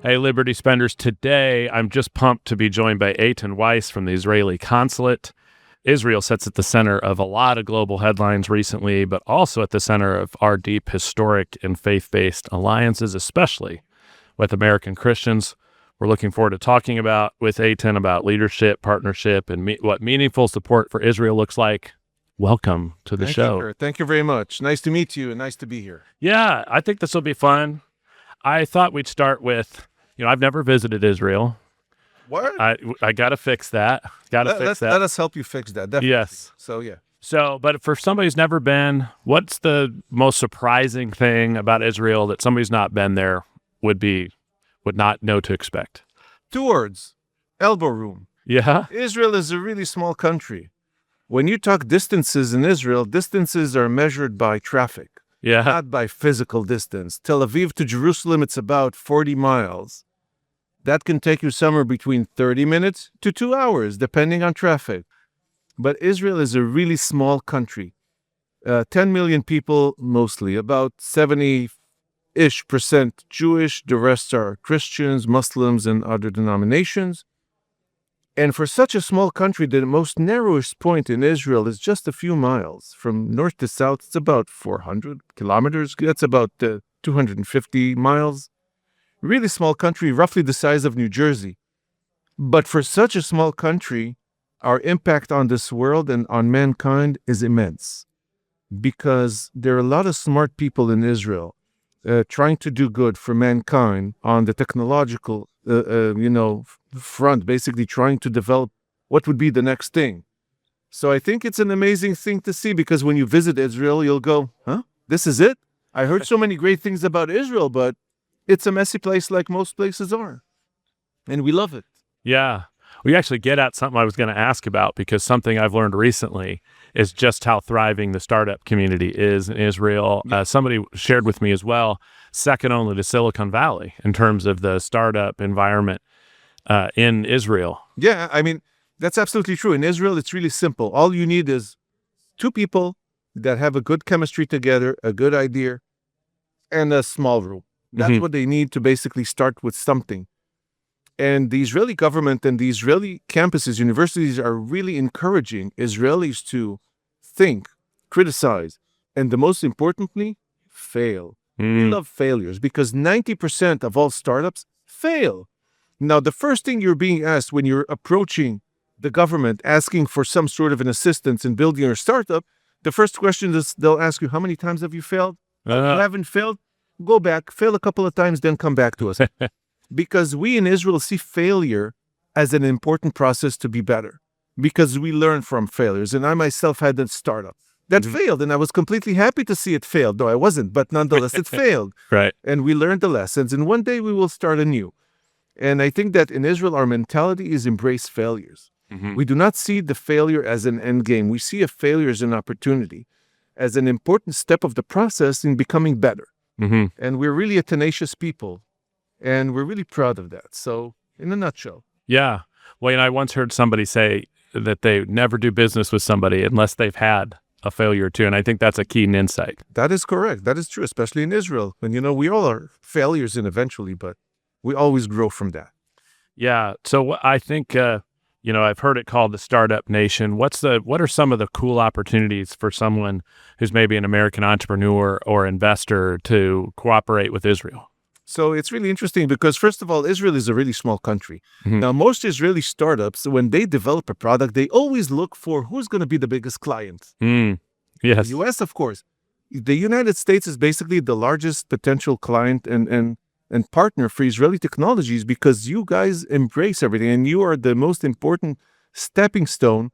Hey, Liberty Spenders. Today, I'm just pumped to be joined by Eitan Weiss from the Israeli consulate. Israel sits at the center of a lot of global headlines recently, but also at the center of our deep historic and faith-based alliances, especially with American Christians. We're looking forward to talking with Eitan about leadership, partnership, and what meaningful support for Israel looks like. Welcome to the show. Thank you, Kurt. Thank you very much. Nice to meet you and nice to be here. Yeah, I think this will be fun. I thought we'd start with, I've never visited Israel. What? I got to fix that. Let us help you fix that. Definitely. Yes. So, yeah. But for somebody who's never been, what's the most surprising thing about Israel that somebody's not been there would not know to expect? 2 words. Elbow room. Yeah? Israel is a really small country. When you talk distances in Israel, distances are measured by traffic. Yeah. Not by physical distance. Tel Aviv to Jerusalem, it's about 40 miles. That can take you somewhere between 30 minutes to 2 hours, depending on traffic. But Israel is a really small country. 10 million people mostly, about 70-ish% Jewish. The rest are Christians, Muslims, and other denominations. And for such a small country, the most narrowest point in Israel is just a few miles. From north to south, it's about 400 kilometers. That's about 250 miles. Really small country, roughly the size of New Jersey. But for such a small country, our impact on this world and on mankind is immense. Because there are a lot of smart people in Israel trying to do good for mankind on the technological front, basically trying to develop what would be the next thing. So I think it's an amazing thing to see, because when you visit Israel, you'll go, huh? This is it? I heard so many great things about Israel, but it's a messy place like most places are. And we love it. Yeah. We actually get at something I was going to ask about, because something I've learned recently is just how thriving the startup community is in Israel. Yeah. Somebody shared with me as well, second only to Silicon Valley in terms of the startup environment in Israel. Yeah, I mean, that's absolutely true. In Israel, it's really simple. All you need is 2 people that have a good chemistry together, a good idea, and a small room. That's what they need to basically start with something. And the Israeli government and the Israeli campuses, universities are really encouraging Israelis to think, criticize, and the most importantly, fail. We love failures because 90% of all startups fail. Now, the first thing you're being asked when you're approaching the government, asking for some sort of an assistance in building your startup, the first question is they'll ask you, how many times have you failed? You haven't failed? Go back, fail a couple of times, then come back to us. Because we in Israel see failure as an important process to be better. Because we learn from failures. And I myself had a startup that failed, and I was completely happy to see it fail. No, I wasn't, but nonetheless, it failed. Right. And we learned the lessons, and one day we will start anew. And I think that in Israel, our mentality is embrace failures. We do not see the failure as an end game. We see a failure as an opportunity, as an important step of the process in becoming better. And we're really a tenacious people, and we're really proud of that. So, in a nutshell. Yeah. Well, I once heard somebody say that they never do business with somebody unless they've had a failure too, and I think that's a keen insight. That is correct. That is true, especially in Israel. And, we all are failures eventually, but we always grow from that. Yeah. So I think, I've heard it called the startup nation. What are some of the cool opportunities for someone who's maybe an American entrepreneur or investor to cooperate with Israel? So it's really interesting because, first of all, Israel is a really small country. Now, most Israeli startups, when they develop a product, they always look for who's going to be the biggest client. Yes. The U.S., of course. The United States is basically the largest potential client and partner for Israeli technologies, because you guys embrace everything and you are the most important stepping stone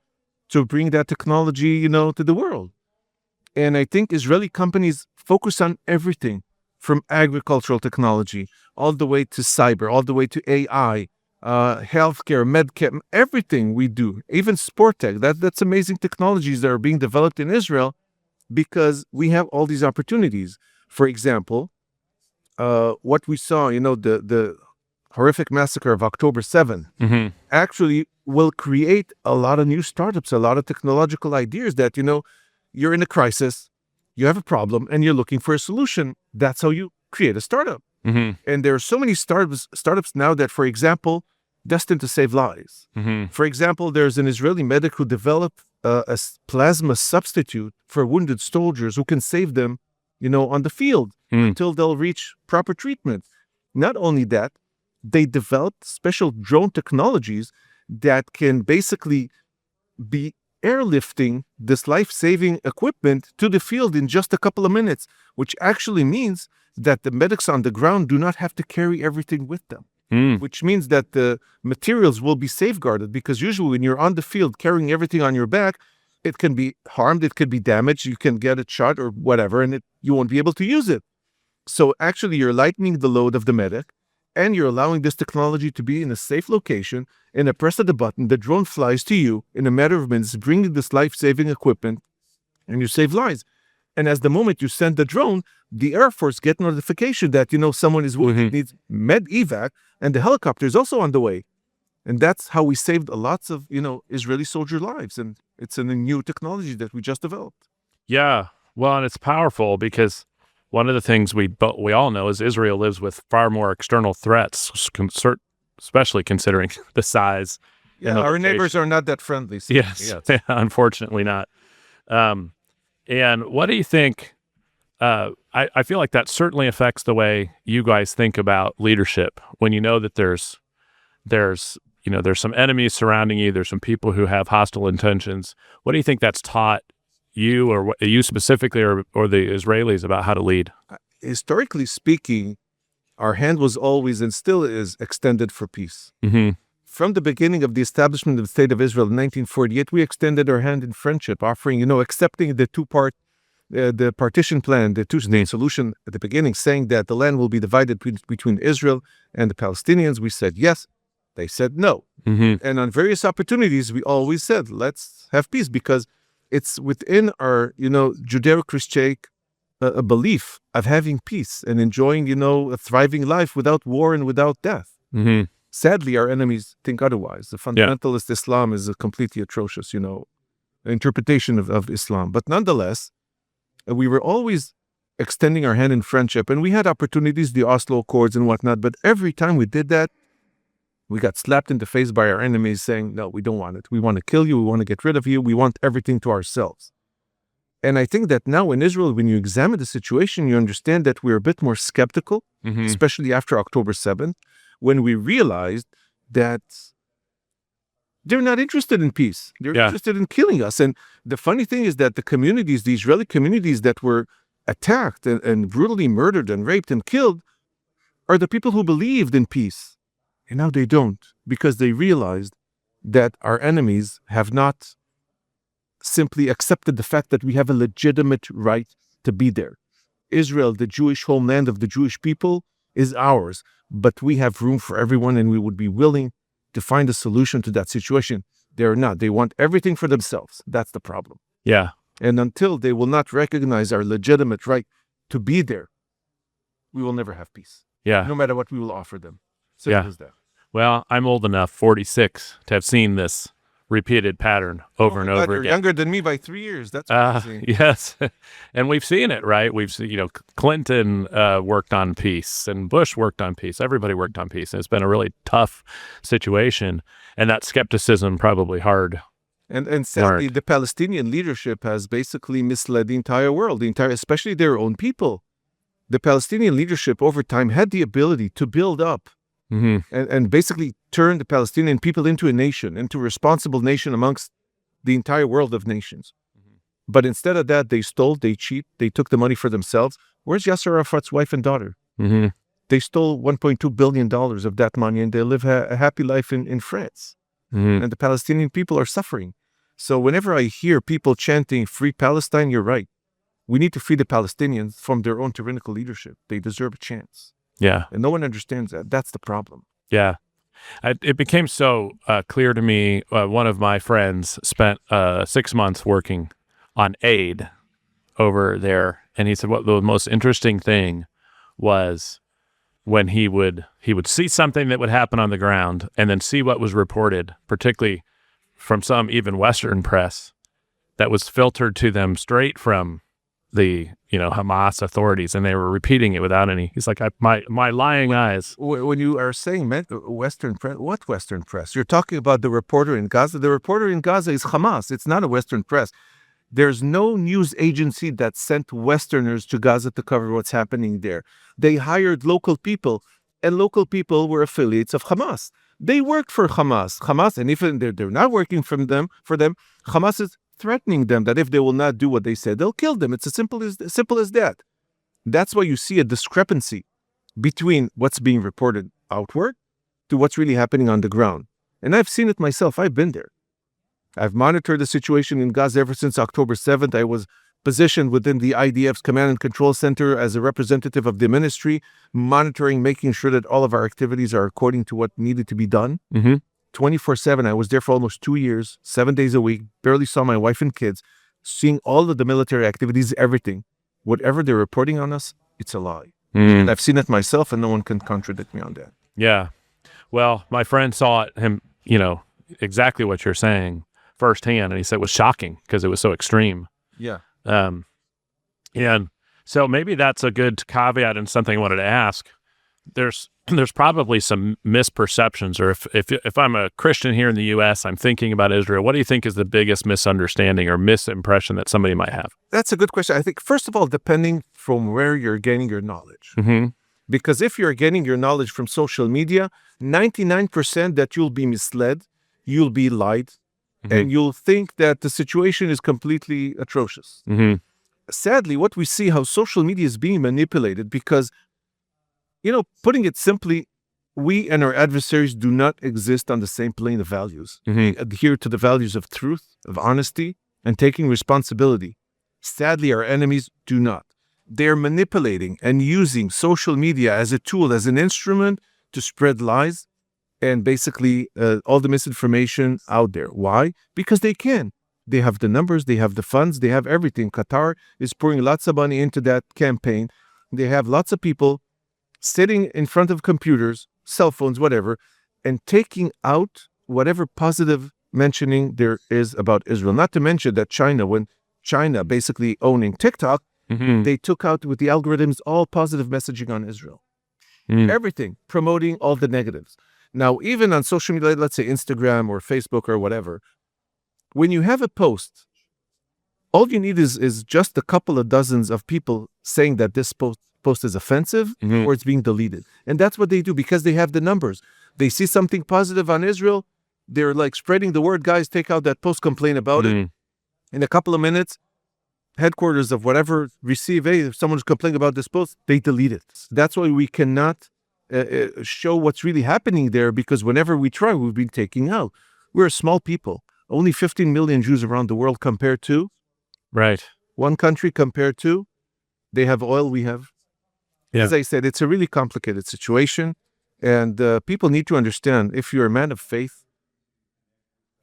to bring that technology, to the world. And I think Israeli companies focus on everything from agricultural technology all the way to cyber, all the way to AI, healthcare, medcare, everything we do, even sport tech. That's amazing technologies that are being developed in Israel because we have all these opportunities. For example, what we saw, the horrific massacre of October 7th, actually will create a lot of new startups, a lot of technological ideas that, you're in a crisis, you have a problem, and you're looking for a solution. That's how you create a startup. And there are so many startups now that, for example, destined to save lives. For example, there's an Israeli medic who developed a plasma substitute for wounded soldiers who can save them, on the field until they'll reach proper treatment. Not only that, they developed special drone technologies that can basically be airlifting this life-saving equipment to the field in just a couple of minutes, which actually means that the medics on the ground do not have to carry everything with them, which means that the materials will be safeguarded, because usually when you're on the field carrying everything on your back, it can be harmed, it could be damaged, you can get it shot or whatever, and you won't be able to use it. So actually you're lightening the load of the medic, and you're allowing this technology to be in a safe location, and a press of the button, the drone flies to you in a matter of minutes, bringing this life-saving equipment, and you save lives. And as the moment you send the drone, the Air Force get notification that, someone is wounded, needs med evac, and the helicopter is also on the way. And that's how we saved lots of, Israeli soldier lives. And it's a new technology that we just developed. Yeah. Well, and it's powerful because one of the things we all know is Israel lives with far more external threats, especially considering the size. Yeah, our neighbors are not that friendly. So yes, unfortunately not. And what do you think? I feel like that certainly affects the way you guys think about leadership. When you know that there's some enemies surrounding you, there's some people who have hostile intentions. What do you think that's taught you, or you specifically, or the Israelis, about how to lead? Historically speaking, our hand was always and still is extended for peace. From the beginning of the establishment of the State of Israel in 1948, we extended our hand in friendship, offering, accepting the the partition plan, the two-state solution at the beginning, saying that the land will be divided between Israel and the Palestinians. We said yes. They said no. And on various opportunities, we always said, let's have peace, because it's within our, Judeo-Christian belief of having peace and enjoying, a thriving life without war and without death. Sadly, our enemies think otherwise. The fundamentalist Islam is a completely atrocious, interpretation of Islam. But nonetheless, we were always extending our hand in friendship, and we had opportunities, the Oslo Accords and whatnot. But every time we did that, we got slapped in the face by our enemies saying, no, we don't want it. We want to kill you. We want to get rid of you. We want everything to ourselves. And I think that now in Israel, when you examine the situation, you understand that we're a bit more skeptical, especially after October 7th, when we realized that they're not interested in peace. They're interested in killing us. And the funny thing is that the Israeli communities that were attacked and brutally murdered and raped and killed are the people who believed in peace. And now they don't, because they realized that our enemies have not simply accepted the fact that we have a legitimate right to be there. Israel, the Jewish homeland of the Jewish people, is ours, but we have room for everyone, and we would be willing to find a solution to that situation. They're not. They want everything for themselves. That's the problem. Yeah. And until they will not recognize our legitimate right to be there, we will never have peace. Yeah. No matter what we will offer them. Simple as that. Well, I'm old enough, 46, to have seen this repeated pattern over and over You're again. younger than me by 3 years. That's crazy. Yes. And we've seen it, right? We've seen, Clinton worked on peace, and Bush worked on peace. Everybody worked on peace. And it's been a really tough situation. And that skepticism probably hard. And sadly, the Palestinian leadership has basically misled the entire world, especially their own people. The Palestinian leadership over time had the ability to build up and basically turn the Palestinian people into a nation, into a responsible nation amongst the entire world of nations. But instead of that, they stole, they cheat, they took the money for themselves. Where's Yasser Arafat's wife and daughter? They stole $1.2 billion of that money, and they live a happy life in France. And the Palestinian people are suffering. So whenever I hear people chanting, free Palestine, you're right. We need to free the Palestinians from their own tyrannical leadership. They deserve a chance. Yeah. And no one understands that. That's the problem. Yeah. It became so clear to me. One of my friends spent 6 months working on aid over there. And he said, what the most interesting thing was when he would see something that would happen on the ground and then see what was reported, particularly from some even Western press, that was filtered to them straight from the Hamas authorities, and they were repeating it without any. He's like, my lying eyes. When you are saying Western press, what Western press? You're talking about the reporter in Gaza. The reporter in Gaza is Hamas. It's not a Western press. There's no news agency that sent Westerners to Gaza to cover what's happening there. They hired local people, and local people were affiliates of Hamas. They worked for Hamas, and even they're not working for them, Hamas is threatening them that if they will not do what they said, they'll kill them. It's as simple as that. That's why you see a discrepancy between what's being reported outward to what's really happening on the ground. And I've seen it myself. I've been there. I've monitored the situation in Gaza ever since October 7th. I was positioned within the IDF's Command and Control Center as a representative of the ministry, monitoring, making sure that all of our activities are according to what needed to be done. 24/7. I was there for almost 2 years, 7 days a week, barely saw my wife and kids, seeing all of the military activities, everything. Whatever they're reporting on us, it's a lie. And I've seen it myself, and no one can contradict me on that. Yeah. Well, my friend saw him, exactly what you're saying firsthand, and he said it was shocking because it was so extreme. Yeah. And so maybe that's a good caveat and something I wanted to ask. There's probably some misperceptions, or if I'm a Christian here in the U.S., I'm thinking about Israel. What do you think is the biggest misunderstanding or misimpression that somebody might have? That's a good question. I think, first of all, depending from where you're gaining your knowledge. Because if you're getting your knowledge from social media, 99% that you'll be misled, you'll be lied, and you'll think that the situation is completely atrocious. Sadly, what we see, how social media is being manipulated, because, putting it simply, we and our adversaries do not exist on the same plane of values. We adhere to the values of truth, of honesty, and taking responsibility. Sadly, our enemies do not. They're manipulating and using social media as a tool, as an instrument to spread lies and basically all the misinformation out there. Why? Because they can. They have the numbers, they have the funds, they have everything. Qatar is pouring lots of money into that campaign. They have lots of people sitting in front of computers, cell phones, whatever, and taking out whatever positive mentioning there is about Israel. Not to mention that when China basically owning TikTok, they took out with the algorithms all positive messaging on Israel. Everything, promoting all the negatives. Now, even on social media, let's say Instagram or Facebook or whatever, when you have a post, all you need is just a couple of dozens of people saying that this post is offensive or it's being deleted. And that's what they do because they have the numbers. They see something positive on Israel, they're like spreading the word, guys, take out that post, complain about it. In a couple of minutes, headquarters of whatever receive, hey, if someone's complaining about this post, they delete it. That's why we cannot show what's really happening there, because whenever we try, we've been taking out. We're a small people. Only 15 million Jews around the world compared to one country compared to they have oil, we have. As I said, it's a really complicated situation, and people need to understand, if you're a man of faith,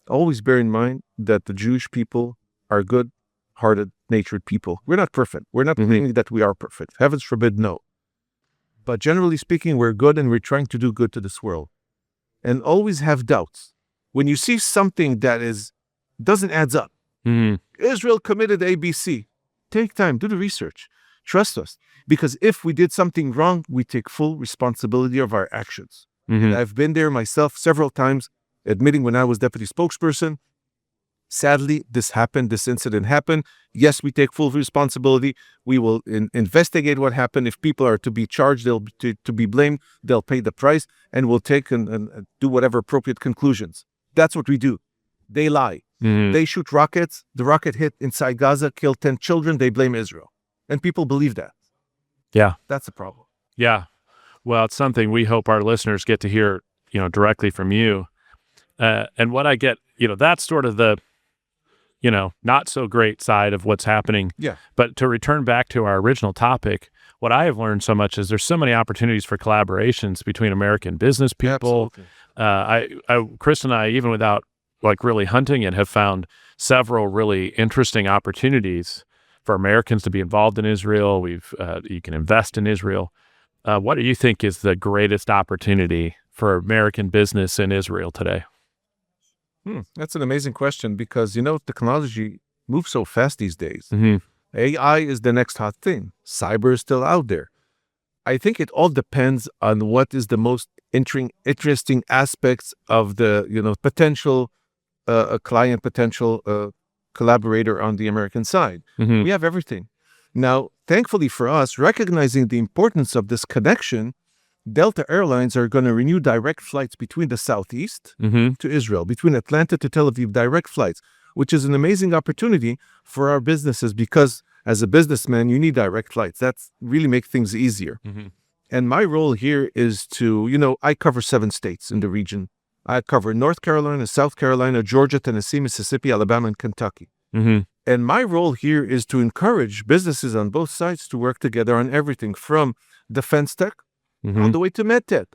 always bear in mind that the Jewish people are good-hearted, natured people. We're not perfect. We're not claiming that we are perfect. Heavens forbid, no. But generally speaking, we're good, and we're trying to do good to this world. And always have doubts. When you see something that doesn't add up, Israel committed ABC, take time, do the research, trust us. Because if we did something wrong, we take full responsibility of our actions. And I've been there myself several times, admitting when I was deputy spokesperson, sadly, this incident happened. Yes, we take full responsibility. We will investigate what happened. If people are to be charged, they'll to be blamed, they'll pay the price, and we'll take and do whatever appropriate conclusions. That's what we do. They lie. They shoot rockets. The rocket hit inside Gaza, killed 10 children. They blame Israel. And people believe that. Yeah. That's a problem. Yeah. Well, it's something we hope our listeners get to hear, directly from you. And what I get, that's sort of the, not so great side of what's happening. Yeah. But to return back to our original topic, what I have learned so much is there's so many opportunities for collaborations between American business people. Chris and I, even without really hunting it, have found several really interesting opportunities for Americans to be involved in Israel. You can invest in Israel. What do you think is the greatest opportunity for American business in Israel today? That's an amazing question, because, technology moves so fast these days. AI is the next hot thing. Cyber is still out there. I think it all depends on what is the most interesting aspects of the potential a client, potential collaborator on the American side. Mm-hmm. We have everything. Now, thankfully for us, recognizing the importance of this connection, Delta Airlines are going to renew direct flights between the Southeast Mm-hmm. to Israel, between Atlanta to Tel Aviv, direct flights, which is an amazing opportunity for our businesses because as a businessman, you need direct flights. That's really make things easier. Mm-hmm. And my role here is to, I cover 7 states in the region. I cover North Carolina, South Carolina, Georgia, Tennessee, Mississippi, Alabama, and Kentucky. Mm-hmm. And my role here is to encourage businesses on both sides to work together on everything from defense tech Mm-hmm. all the way to medtech,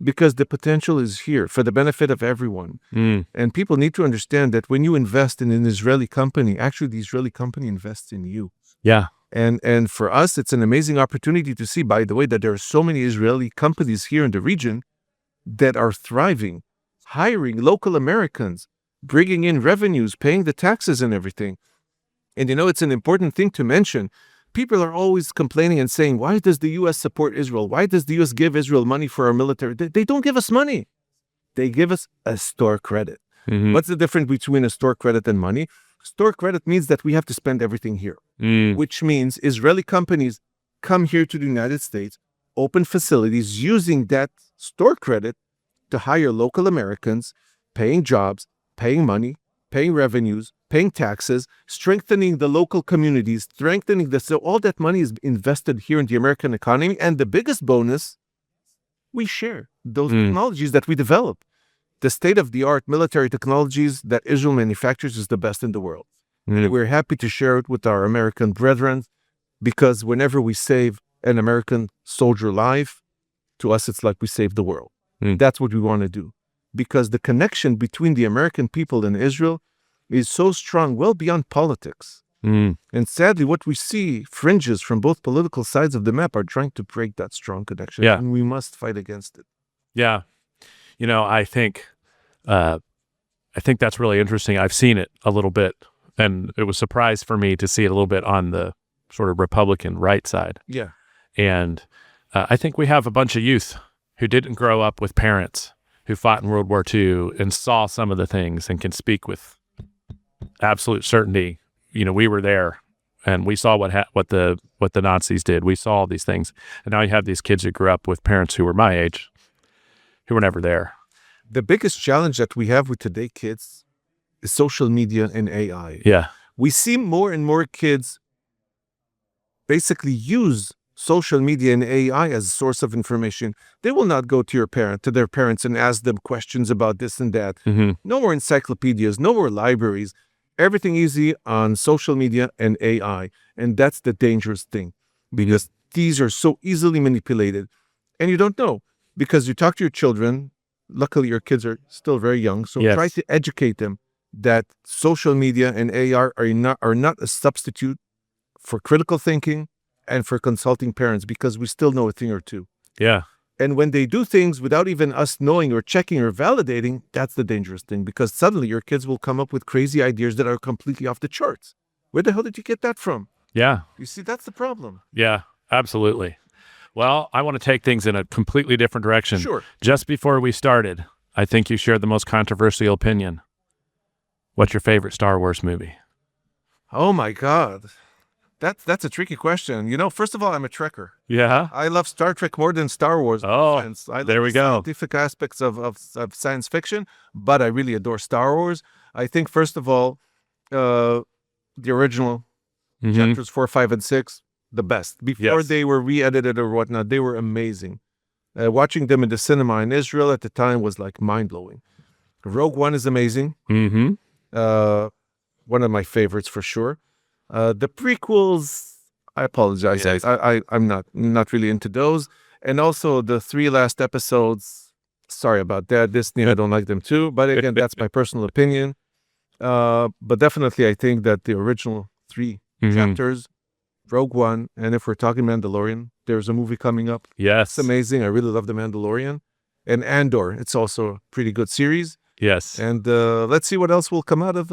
because the potential is here for the benefit of everyone. Mm. And people need to understand that when you invest in an Israeli company, actually the Israeli company invests in you. Yeah. And for us, it's an amazing opportunity to see, by the way, that there are so many Israeli companies here in the region that are thriving, hiring local Americans, bringing in revenues, paying the taxes and everything. And it's an important thing to mention. People are always complaining and saying, why does the U.S. support Israel? Why does the U.S. give Israel money for our military? They don't give us money. They give us a store credit. Mm-hmm. What's the difference between a store credit and money? Store credit means that we have to spend everything here, which means Israeli companies come here to the United States, open facilities using that store credit to hire local Americans, paying jobs, paying money, paying revenues, paying taxes, strengthening the local communities, so all that money is invested here in the American economy. And the biggest bonus, we share those technologies that we develop. The state-of-the-art military technologies that Israel manufactures is the best in the world. We're happy to share it with our American brethren because whenever we save an American soldier life, to us it's like we saved the world. That's what we want to do. Because the connection between the American people and Israel is so strong, well beyond politics. And sadly, what we see, fringes from both political sides of the map are trying to break that strong connection. Yeah. And we must fight against it. Yeah. I think that's really interesting. I've seen it a little bit, and it was a surprise for me to see it a little bit on the sort of Republican right side. Yeah. And I think we have a bunch of youth who didn't grow up with parents who fought in World War II and saw some of the things and can speak with absolute certainty. We were there and we saw what the Nazis did. We saw all these things. And now you have these kids who grew up with parents who were my age who were never there. The biggest challenge that we have with today kids is social media and AI. Yeah. We see more and more kids basically use social media and AI as a source of information. They will not go to their parents and ask them questions about this and that. Mm-hmm. No more encyclopedias, no more libraries. Everything easy on social media and AI. And that's the dangerous thing because these are so easily manipulated. And you don't know because you talk to your children. Luckily, your kids are still very young. So Yes. Try to educate them that social media and AI are not a substitute for critical thinking and for consulting parents because we still know a thing or two. Yeah. And when they do things without even us knowing or checking or validating, that's the dangerous thing because suddenly your kids will come up with crazy ideas that are completely off the charts. Where the hell did you get that from? Yeah. You see, that's the problem. Yeah, absolutely. Well, I want to take things in a completely different direction. Sure. Just before we started, I think you shared the most controversial opinion. What's your favorite Star Wars movie? Oh my God. That's a tricky question. First of all, I'm a Trekker. Yeah. I love Star Trek more than Star Wars. Oh, Fans. I love there we the go. Scientific aspects of science fiction, but I really adore Star Wars. I think, first of all, the original Mhm. chapters 4, 5, and 6, the best. Before Yes. they were re-edited or whatnot, they were amazing. Watching them in the cinema in Israel at the time was like mind-blowing. Rogue One is amazing. Mhm. One of my favorites for sure. The prequels, I apologize. Yes. I'm not really into those. And also the 3 last episodes, sorry about that. Disney, I don't like them too. But again, that's my personal opinion. But definitely I think that the original 3 Mhm. chapters, Rogue One, and if we're talking Mandalorian, there's a movie coming up. Yes. It's amazing. I really love The Mandalorian. And Andor, it's also a pretty good series. Yes. And let's see what else will come out of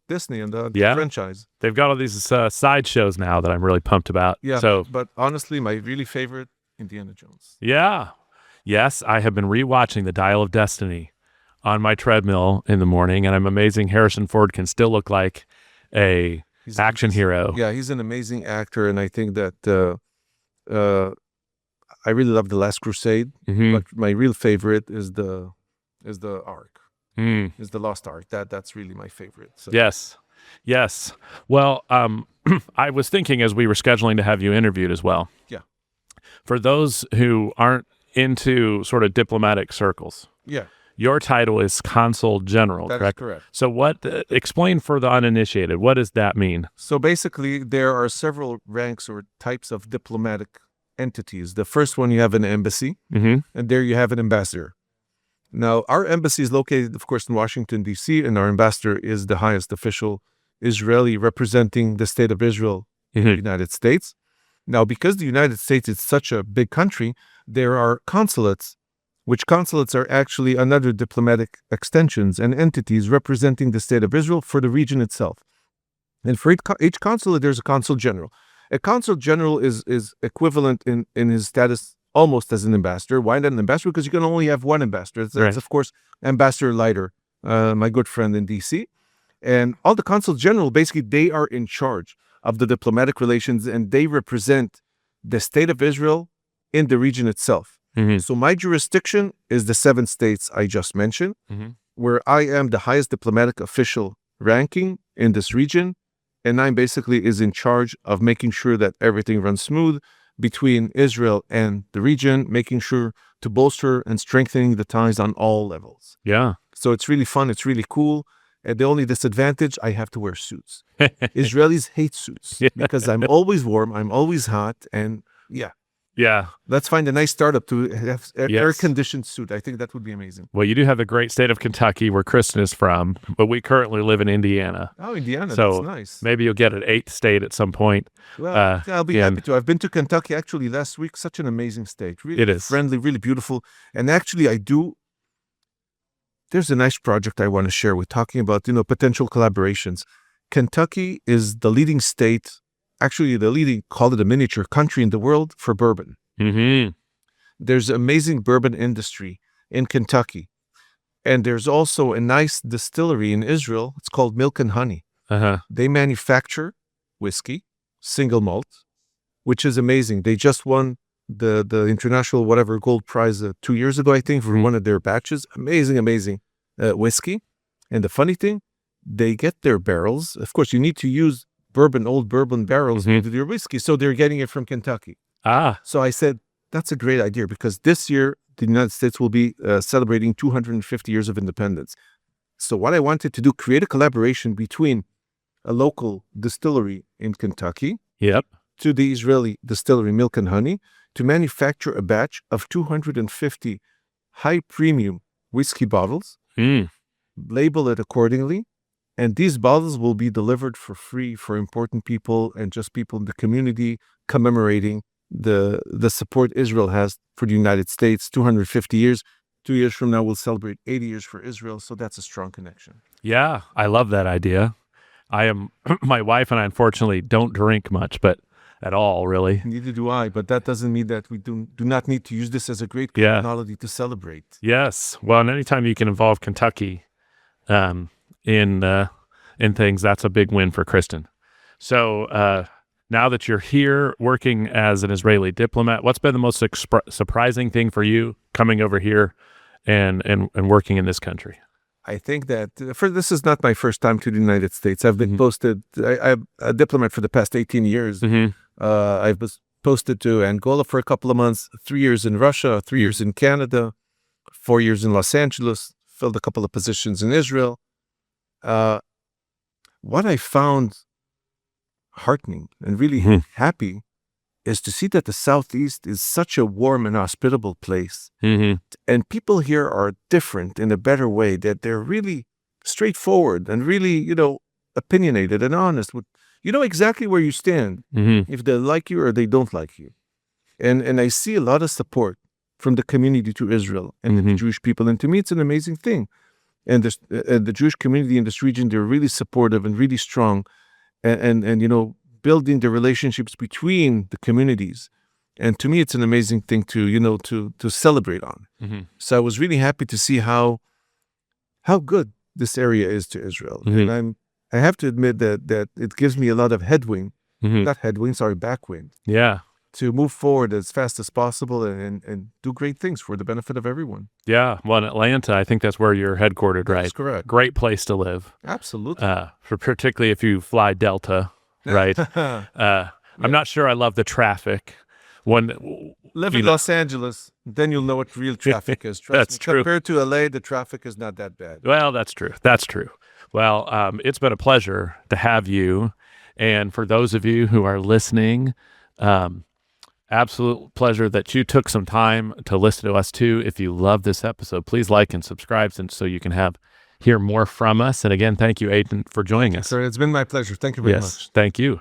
Disney and the franchise. They've got all these side shows now that I'm really pumped about. Yeah. So, but honestly, my really favorite, Indiana Jones. yeah. Yes, I have been rewatching The Dial of Destiny on my treadmill in the morning, and I'm amazing Harrison Ford can still look like a action hero. Yeah, he's an amazing actor, and I think that I really love The Last Crusade, but my real favorite is the Ark. Is the Lost Ark. That's really my favorite. So. Yes. Well, I was thinking as we were scheduling to have you interviewed as well. Yeah. For those who aren't into sort of diplomatic circles. Yeah. Your title is Consul General, correct? That's correct. So explain for the uninitiated, what does that mean? So basically, there are several ranks or types of diplomatic entities. The first one, you have an embassy, and there you have an ambassador. Now, our embassy is located, of course, in Washington, D.C., and our ambassador is the highest official Israeli representing the state of Israel in the United States. Now, because the United States is such a big country, there are consulates, which consulates are actually another diplomatic extensions and entities representing the state of Israel for the region itself. And for each consulate, there's a consul general. A consul general is equivalent in his status almost as an ambassador. Why not an ambassador? Because you can only have one ambassador. That's of course, Ambassador Leiter, my good friend in D.C. And all the consul general, basically, they are in charge of the diplomatic relations, and they represent the state of Israel in the region itself. So my jurisdiction is the 7 states I just mentioned, where I am the highest diplomatic official ranking in this region, and I'm basically is in charge of making sure that everything runs smooth between Israel and the region, making sure to bolster and strengthening the ties on all levels. Yeah. So it's really fun. It's really cool. And the only disadvantage, I have to wear suits. Israelis hate suits because I'm always warm, I'm always hot, and yeah. Let's find a nice startup to have air-conditioned suit. I think that would be amazing. Well, you do have the great state of Kentucky, where Kristen is from, but we currently live in Indiana. Oh, Indiana, so that's nice. Maybe you'll get an 8th state at some point. Well, I'll be happy to. I've been to Kentucky actually last week. Such an amazing state. Really it is. Friendly, really beautiful. And actually, there's a nice project I want to share with talking about, potential collaborations. Kentucky is the leading state, actually the leading, call it a miniature country in the world for bourbon. There's amazing bourbon industry in Kentucky. And there's also a nice distillery in Israel. It's called Milk and Honey. They manufacture whiskey, single malt, which is amazing. They just won the international gold prize 2 years ago, I think, for one of their batches. Amazing whiskey. And the funny thing, they get their barrels. Of course, you need to use old bourbon barrels with your whiskey. So they're getting it from Kentucky. So I said, that's a great idea, because this year, the United States will be celebrating 250 years of independence. So what I wanted to do, create a collaboration between a local distillery in Kentucky to the Israeli distillery Milk and Honey to manufacture a batch of 250 high premium whiskey bottles, label it accordingly, and these bottles will be delivered for free for important people and just people in the community, commemorating the support Israel has for the United States. 250 years. 2 years from now, we'll celebrate 80 years for Israel. So that's a strong connection. Yeah, I love that idea. My wife and I, unfortunately, don't drink much, but at all, really. Neither do I, but that doesn't mean that we do not need to use this as a great commonality to celebrate. Yes. Well, and anytime you can involve Kentucky in things, that's a big win for Kristen. So now that you're here working as an Israeli diplomat, what's been the most surprising thing for you coming over here and working in this country? I think that this is not my first time to the United States. I've been posted. I'm a diplomat for the past 18 years. I was posted to Angola for a couple of months, 3 years in Russia, 3 years in Canada, 4 years in Los Angeles, filled a couple of positions in Israel. What I found heartening and really happy is to see that the Southeast is such a warm and hospitable place. And people here are different in a better way, that they're really straightforward and really, opinionated and honest. You know exactly where you stand, if they like you or they don't like you. And I see a lot of support from the community to Israel and the Jewish people. And to me, it's an amazing thing. and the Jewish community in this region, they're really supportive and really strong, and building the relationships between the communities. And to me, it's an amazing thing to celebrate on. Mhm. So I was really happy to see how good this area is to Israel. Mhm. And I have to admit that it gives me a lot of backwind, Yeah. to move forward as fast as possible and do great things for the benefit of everyone. Yeah. Well, in Atlanta, I think that's where you're headquartered, right? That's correct. Great place to live. Absolutely. For particularly if you fly Delta, right? I'm not sure I love the traffic. Live in Los Angeles, then you'll know what real traffic is. Trust That's me. true. Compared to LA, the traffic is not that bad. Well, that's true. That's true. Well, it's been a pleasure to have you. And for those of you who are listening, absolute pleasure that you took some time to listen to us too. If you love this episode, please like and subscribe so you can hear more from us. And again, thank you, Eitan, for joining us. Sir, it's been my pleasure. Thank you very much. Yes, thank you.